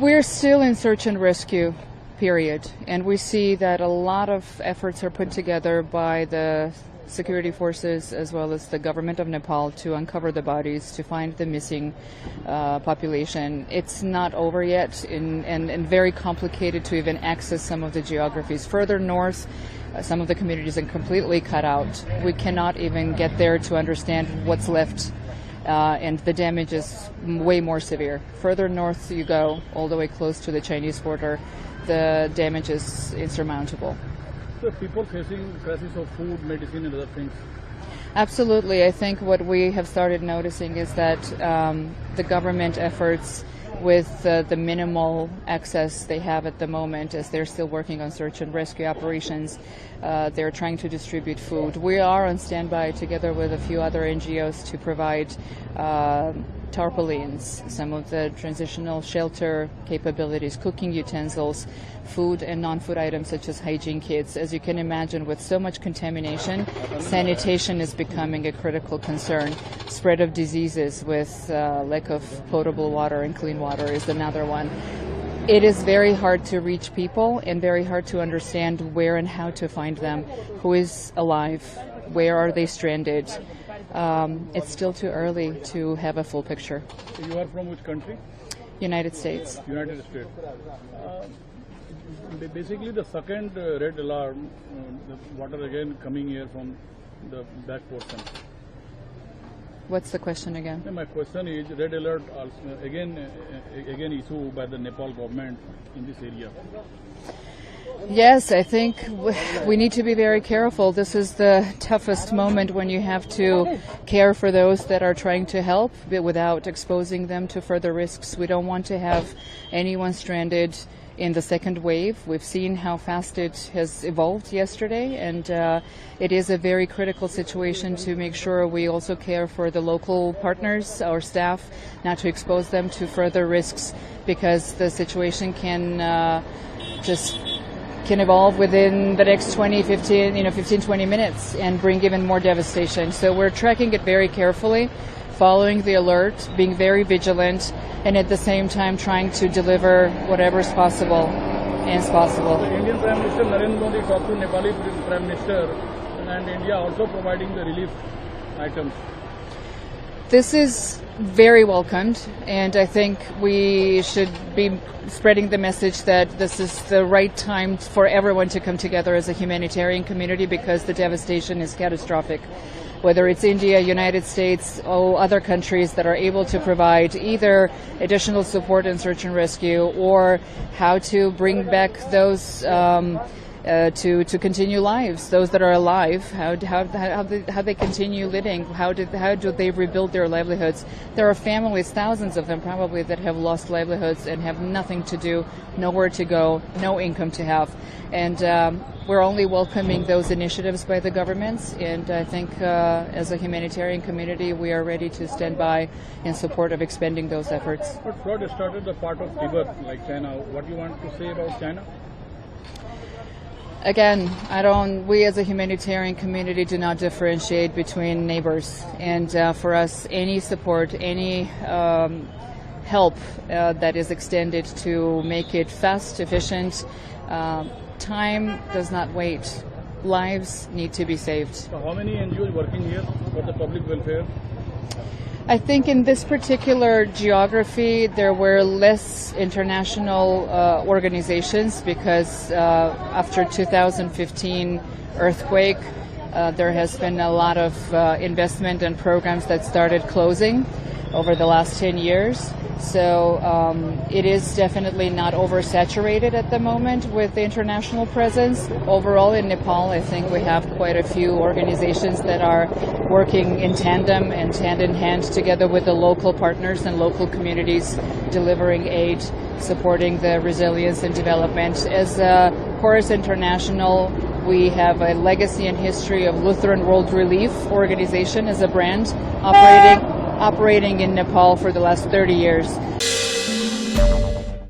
We're still in search and rescue period, and we see that a lot of efforts are put together by the security forces as well as the government of Nepal to uncover the bodies, to find the missing population. It's not over yet, and very complicated to even access some of the geographies. Further north, some of the communities are completely cut out. We cannot even get there to understand what's left, and the damage is way more severe. Further north you go, all the way close to the Chinese border, the damage is insurmountable. So people facing crisis of food, medicine and other things? Absolutely. I think what we have started noticing is that the government efforts with the minimal access they have at the moment, as they're still working on search and rescue operations, they're trying to distribute food. We are on standby together with a few other NGOs to provide tarpaulins, some of the transitional shelter capabilities, cooking utensils, food and non-food items such as hygiene kits. As you can imagine, with so much contamination, sanitation is becoming a critical concern. Spread of diseases with lack of potable water and clean water is another one. It is very hard to reach people and very hard to understand where and how to find them, who is alive, where are they stranded. It's still too early to have a full picture. You are from which country? United States. United States. Basically the second red alarm, the water again coming here from the back portion. What's the question again? My question is, red alert also, again issued by the Nepal government in this area. Yes, I think we need to be very careful. This is the toughest moment when you have to care for those that are trying to help without exposing them to further risks. We don't want to have anyone stranded in the second wave. We've seen how fast it has evolved yesterday, and it is a very critical situation to make sure we also care for the local partners, our staff, not to expose them to further risks, because the situation can evolve within the next 15-20 minutes and bring even more devastation. So we're tracking it very carefully, following the alert, being very vigilant, and at the same time trying to deliver whatever is possible as possible. The Indian Prime Minister Narendra Modi talked to Nepali Prime Minister, and India also providing the relief items. This is very welcomed, and I think we should be spreading the message that this is the right time for everyone to come together as a humanitarian community, because the devastation is catastrophic. Whether it's India, United States, or other countries that are able to provide either additional support in search and rescue, or how to bring back those to continue lives, those that are alive, how they continue living, how do they rebuild their livelihoods. There are families, thousands of them probably, that have lost livelihoods and have nothing to do, nowhere to go, no income to have. And we're only welcoming those initiatives by the governments, and I think as a humanitarian community we are ready to stand by in support of expanding those efforts. But flood started the part of Tibet, like China. What do you want to say about China? Again, we as a humanitarian community do not differentiate between neighbors, and for us any support, any help that is extended to make it fast, efficient, time does not wait. Lives need to be saved. So how many NGOs working here for the public welfare? I think in this particular geography there were less international organizations, because after 2015 earthquake there has been a lot of investment and programs that started closing over the last 10 years. So it is definitely not oversaturated at the moment with the international presence. Overall in Nepal, I think we have quite a few organizations that are working in tandem and hand in hand together with the local partners and local communities, delivering aid, supporting the resilience and development. As Corus International, we have a legacy and history of Lutheran World Relief Organization as a brand operating in Nepal for the last 30 years.